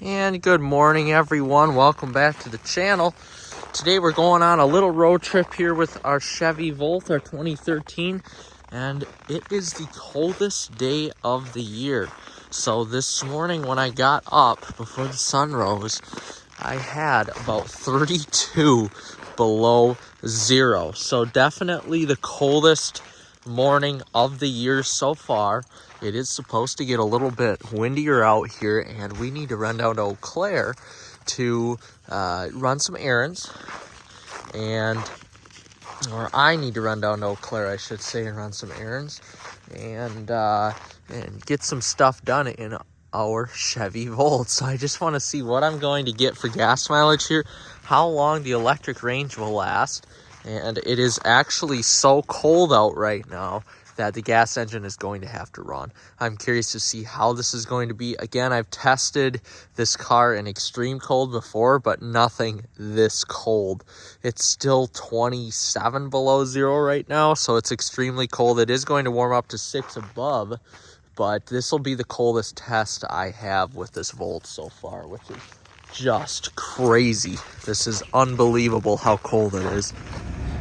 And good morning, everyone. Welcome back to the channel. Today we're going on a little road trip here with our Chevy Volt, our 2013, and it is the coldest day of the year. So this morning when I got up before the sun rose, I had about 32 below zero. So definitely the coldest morning of the year so far. It is supposed to get a little bit windier out here, and we need to run down to Eau Claire to run some errands, or I need to run down to Eau Claire, I should say, and run some errands and get some stuff done in our Chevy Volt. So I just want to see what I'm going to get for gas mileage here, how long the electric range will last, and it is actually so cold out right now that the gas engine is going to have to run. I'm curious to see how this is going to be. Again, I've tested this car in extreme cold before, but nothing this cold. It's still 27 below zero right now, so it's extremely cold. It is going to warm up to 6 above, but this will be the coldest test I have with this Volt so far, which is just crazy. This is unbelievable how cold it is.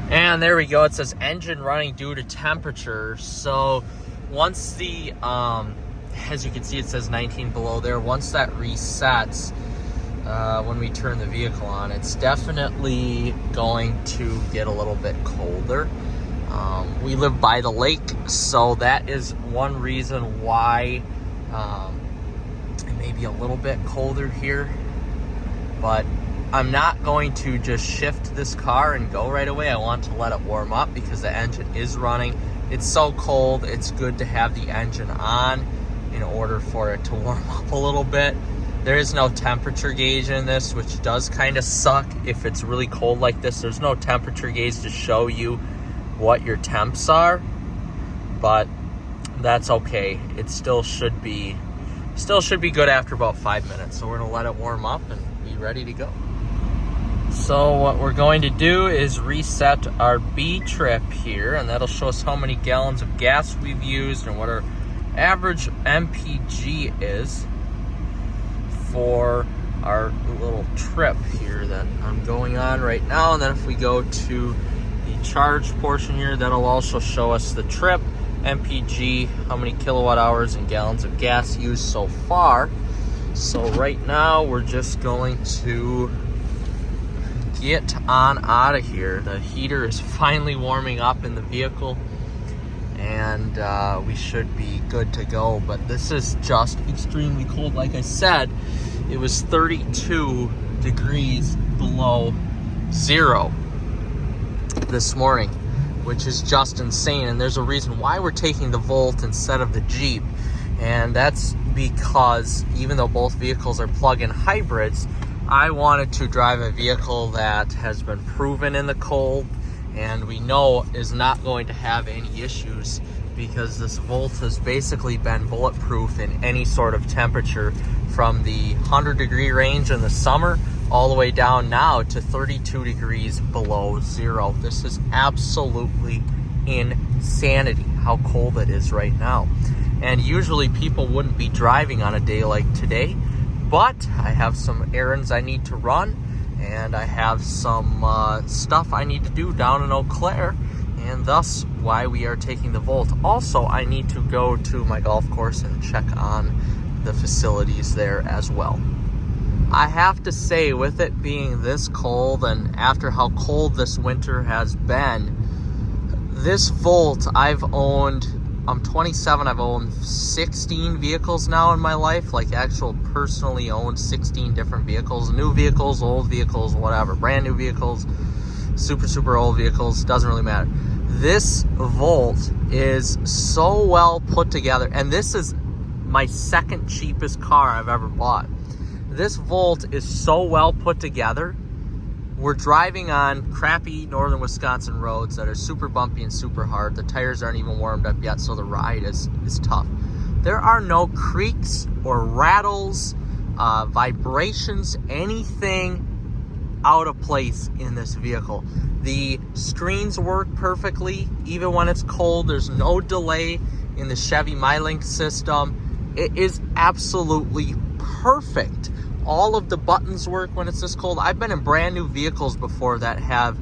And there we go. It says engine running due to temperature. So once the, as you can see, it says 19 below there. Once that resets, when we turn the vehicle on, it's definitely going to get a little bit colder. We live by the lake, so that is one reason why it may be a little bit colder here. But I'm not going to just shift this car and go right away. I want to let it warm up because the engine is running. It's so cold, it's good to have the engine on in order for it to warm up a little bit. There is no temperature gauge in this, which does kind of suck if it's really cold like this. There's no temperature gauge to show you what your temps are, but that's okay. It still should be good after about 5 minutes. So we're gonna let it warm up and be ready to go. So what we're going to do is reset our B trip here, and that'll show us how many gallons of gas we've used and what our average MPG is for our little trip here that I'm going on right now. And then if we go to the charge portion here, that'll also show us the trip, MPG, how many kilowatt hours and gallons of gas used so far. So right now we're just going to get on out of here. The heater is finally warming up in the vehicle, and we should be good to go. But this is just extremely cold. Like I said, it was 32 degrees below zero this morning, which is just insane. And there's a reason why we're taking the Volt instead of the Jeep, and that's because even though both vehicles are plug-in hybrids, I wanted to drive a vehicle that has been proven in the cold and we know is not going to have any issues, because this Volt has basically been bulletproof in any sort of temperature, from the 100-degree range in the summer all the way down now to 32 degrees below zero. This is absolutely insanity how cold it is right now. And usually people wouldn't be driving on a day like today, but I have some errands I need to run, and I have some stuff I need to do down in Eau Claire, and thus why we are taking the Volt. Also, I need to go to my golf course and check on the facilities there as well. I have to say, with it being this cold and after how cold this winter has been, this Volt I'm 27, I've owned 16 vehicles now in my life, like actual personally owned 16 different vehicles, new vehicles, old vehicles, whatever, brand new vehicles, super old vehicles, doesn't really matter. This Volt is so well put together, and this is my second cheapest car I've ever bought. This Volt is so well put together. We're driving on crappy northern Wisconsin roads that are super bumpy and super hard. The tires aren't even warmed up yet, so the ride is tough. There are no creaks or rattles, vibrations, anything out of place in this vehicle. The screens work perfectly, even when it's cold. There's no delay in the Chevy MyLink system. It is absolutely perfect. all of the buttons work when it's this cold. I've been in brand new vehicles before that have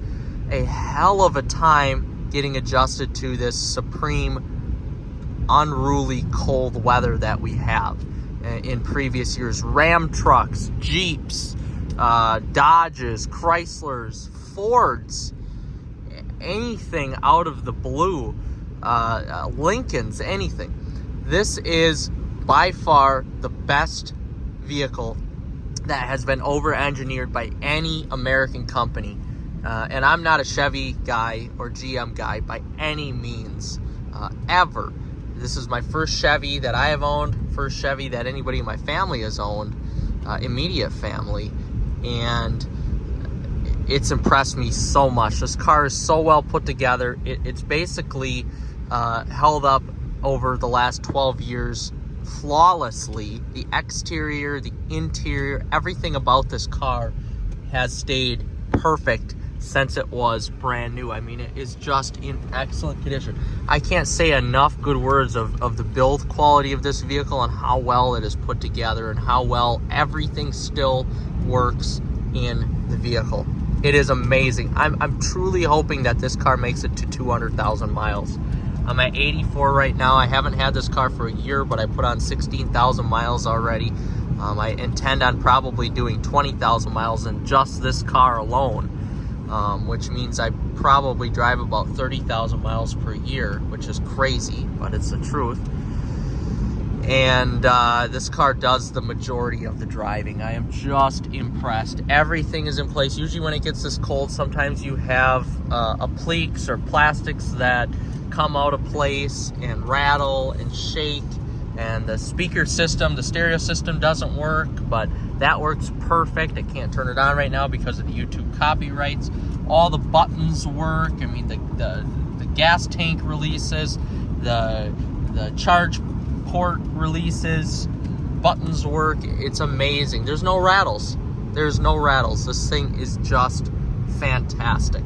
a hell of a time getting adjusted to this supreme, unruly cold weather that we have in previous years. Ram trucks, Jeeps, Dodges, Chryslers, Fords, anything out of the blue, Lincolns, anything. This is by far the best vehicle that has been over-engineered by any American company. And I'm not a Chevy guy or GM guy by any means, ever. This is my first Chevy that I have owned, first Chevy that anybody in my family has owned, immediate family, and it's impressed me so much. This car is so well put together. It's basically held up over the last 12 years flawlessly. The exterior, the interior, everything about this car has stayed perfect since it was brand new. I mean, it is just in excellent condition. I can't say enough good words of the build quality of this vehicle and how well it is put together and how well everything still works in the vehicle. It is amazing. I'm truly hoping that this car makes it to 200,000 miles. I'm at 84 right now. I haven't had this car for a year, but I put on 16,000 miles already. I intend on probably doing 20,000 miles in just this car alone, which means I probably drive about 30,000 miles per year, which is crazy, but it's the truth. And this car does the majority of the driving. I am just impressed. Everything is in place. Usually when it gets this cold, sometimes you have pleats or plastics that come out of place and rattle and shake, and the speaker system, the stereo system doesn't work, but that works perfect. I can't turn it on right now because of the YouTube copyrights. All the buttons work. I mean, the gas tank releases, the charge port releases, buttons work. It's amazing. There's no rattles. There's no rattles. This thing is just fantastic.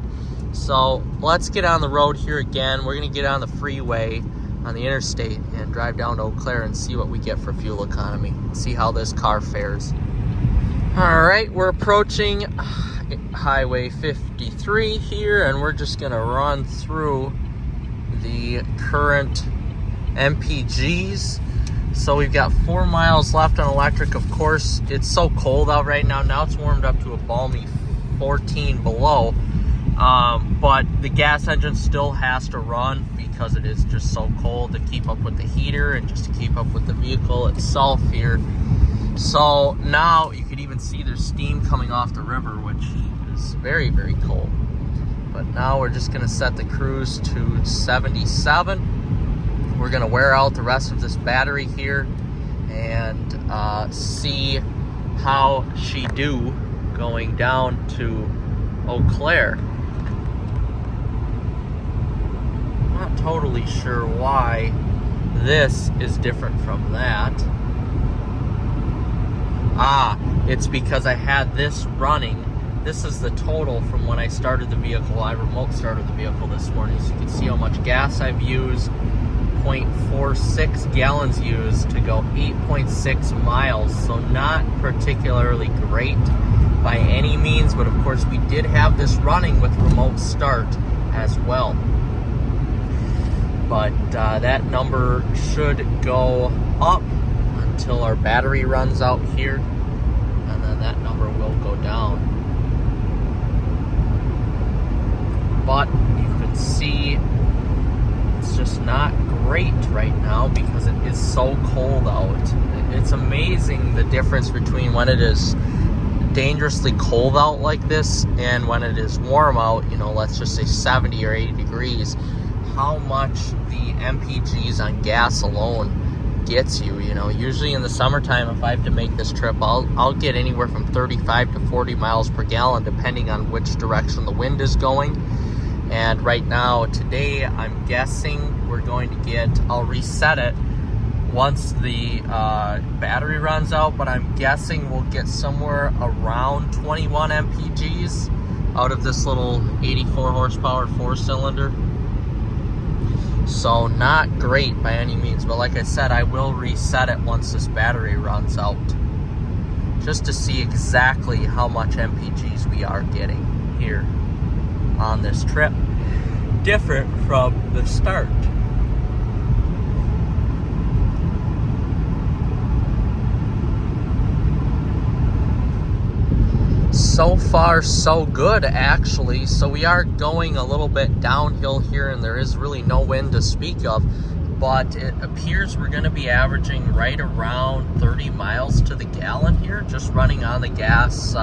So let's get on the road here again. We're going to get on the freeway on the interstate and drive down to Eau Claire and see what we get for fuel economy. See how this car fares. All right, we're approaching Highway 53 here, and we're just going to run through the current MPGs. So we've got 4 miles left on electric. Of course, it's so cold out right now. Now it's warmed up to a balmy 14 below. But the gas engine still has to run because it is just so cold to keep up with the heater and just to keep up with the vehicle itself here. So now you could even see there's steam coming off the river, which is very, very cold. But now we're just going to set the cruise to 77. We're going to wear out the rest of this battery here and see how she do going down to Eau Claire. Not totally sure why this is different from that. It's because I had this running. This is the total from when I started the vehicle. I remote started the vehicle this morning, so you can see how much gas I've used. 0.46 gallons used to go 8.6 miles, so not particularly great by any means, but of course we did have this running with remote start as well. But that number should go up until our battery runs out here, and then that number will go down. But you can see it's just not great right now because it is so cold out. It's amazing the difference between when it is dangerously cold out like this and when it is warm out, you know, let's just say 70 or 80 degrees, how much the MPGs on gas alone gets you. You know, usually in the summertime, if I have to make this trip, I'll get anywhere from 35 to 40 miles per gallon depending on which direction the wind is going. And right now, today, I'm guessing we're going to get, I'll reset it once the battery runs out, but I'm guessing we'll get somewhere around 21 MPGs out of this little 84 horsepower 4-cylinder. So not great by any means, but like I said, I will reset it once this battery runs out. just to see exactly how much MPGs we are getting here on this trip. Different from the start. So far, so good, actually. So we are going a little bit downhill here, and there is really no wind to speak of. But it appears we're going to be averaging right around 30 miles to the gallon here, just running on the gas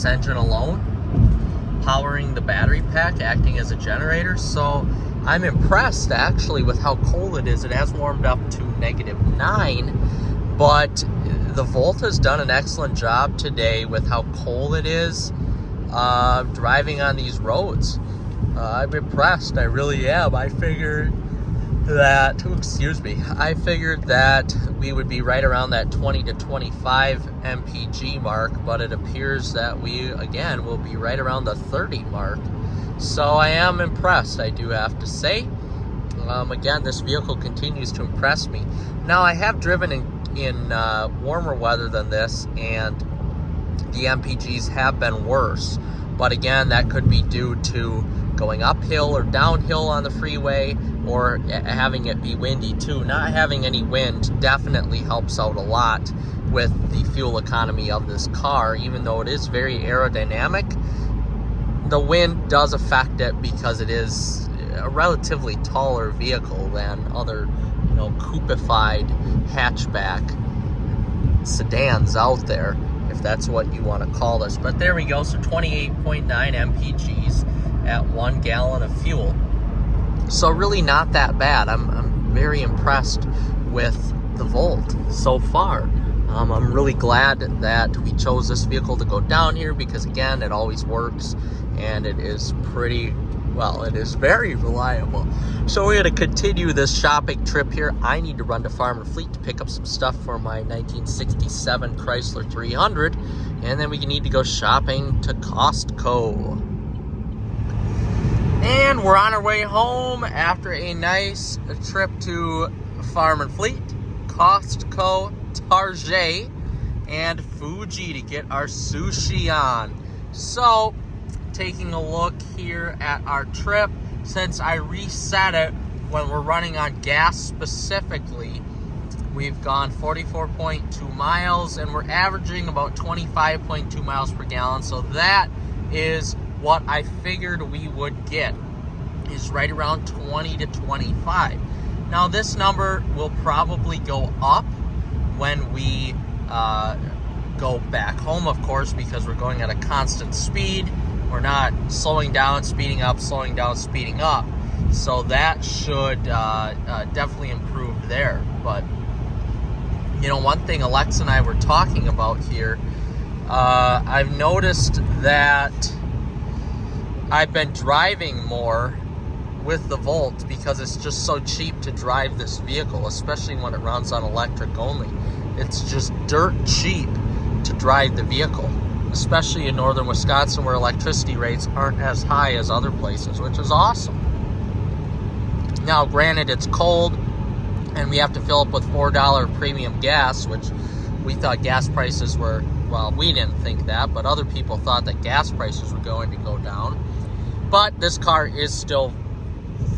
engine alone, powering the battery pack, acting as a generator. So I'm impressed, actually, with how cold it is. It has warmed up to -9, but the Volt has done an excellent job today with how cold it is driving on these roads. I'm impressed. I really am. I figured that we would be right around that 20 to 25 MPG mark, but it appears that we, again, will be right around the 30 mark. So I am impressed, I do have to say. Again, this vehicle continues to impress me. Now, I have driven in warmer weather than this, and the MPGs have been worse. But again, that could be due to going uphill or downhill on the freeway, or having it be windy too. Not having any wind definitely helps out a lot with the fuel economy of this car. Even though it is very aerodynamic, the wind does affect it because it is a relatively taller vehicle than other, coupified hatchback sedans out there, if that's what you want to call this. But there we go. So 28.9 MPGs at 1 gallon of fuel. So really not that bad. I'm very impressed with the Volt so far. I'm really glad that we chose this vehicle to go down here because, again, it always works, and it is it is very reliable. So we're going to continue this shopping trip here. I need to run to Farm and Fleet to pick up some stuff for my 1967 Chrysler 300, and then we need to go shopping to Costco. And we're on our way home after a nice trip to Farm and Fleet, Costco, Target, and Fuji to get our sushi on. So, taking a look here at our trip, since I reset it when we're running on gas specifically, we've gone 44.2 miles, and we're averaging about 25.2 miles per gallon. So that is what I figured we would get, is right around 20 to 25. Now, this number will probably go up when we go back home, of course, because we're going at a constant speed. We're not slowing down, speeding up, slowing down, speeding up. So that should definitely improve there. But, one thing Alexa and I were talking about here, I've noticed that I've been driving more with the Volt because it's just so cheap to drive this vehicle, especially when it runs on electric only. It's just dirt cheap to drive the vehicle, especially in northern Wisconsin where electricity rates aren't as high as other places, which is awesome. Now, granted, it's cold, and we have to fill up with $4 premium gas, which we thought gas prices were, well, we didn't think that, but other people thought that gas prices were going to go down. But this car is still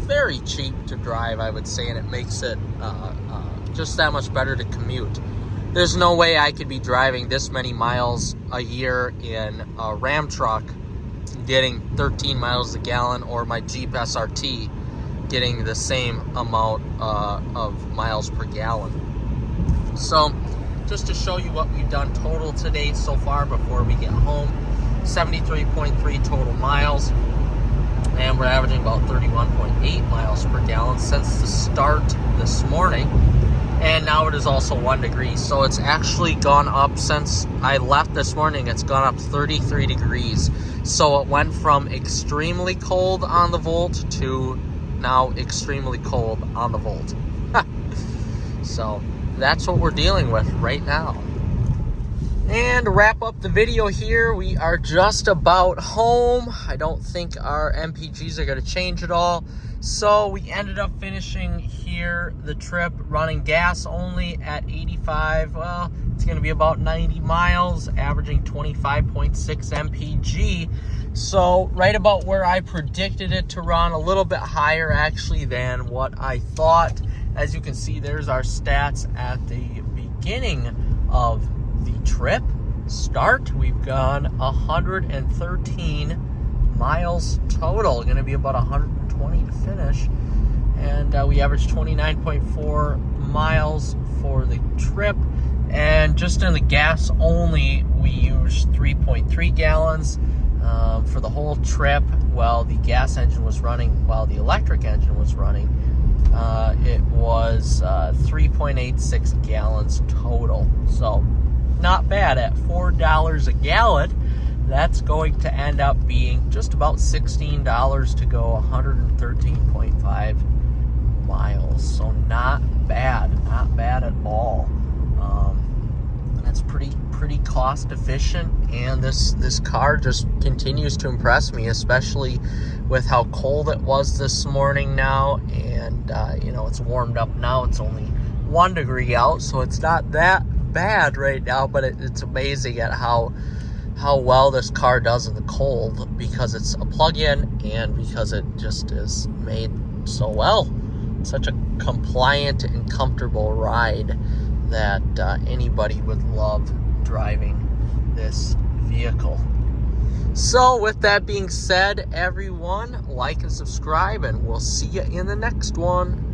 very cheap to drive, I would say, and it makes it just that much better to commute. There's no way I could be driving this many miles a year in a Ram truck getting 13 miles a gallon, or my Jeep SRT getting the same amount of miles per gallon. So, just to show you what we've done total today so far before we get home, 73.3 total miles, and we're averaging about 31.8 miles per gallon since the start this morning. And now it is also 1 degree, so it's actually gone up since I left this morning. It's gone up 33 degrees. So it went from extremely cold on the Volt to now extremely cold on the Volt. So that's what we're dealing with right now. And to wrap up the video here, we are just about home. I don't think our MPGs are going to change at all. So we ended up finishing here the trip running gas only at 85. Well, It's going to be about 90 miles, averaging 25.6 mpg. So right about where I predicted it to run, a little bit higher actually than what I thought. As you can see, there's our stats at the beginning of the trip. Start, we've gone 113 miles total. Going to be about 120 to finish. And we averaged 29.4 miles for the trip. And just in the gas only, we used 3.3 gallons for the whole trip while the gas engine was running, while the electric engine was running. It was 3.86 gallons total. So not bad at $4 a gallon. That's going to end up being just about $16 to go 113.5 miles. So not bad at all. That's pretty cost efficient, and this car just continues to impress me, especially with how cold it was this morning now. And it's warmed up now. It's only 1 degree out, so it's not that bad right now, but it's amazing at how well this car does in the cold, because it's a plug-in and because it just is made so well. It's such a compliant and comfortable ride that anybody would love driving this vehicle. So with that being said, everyone, like and subscribe, and we'll see you in the next one.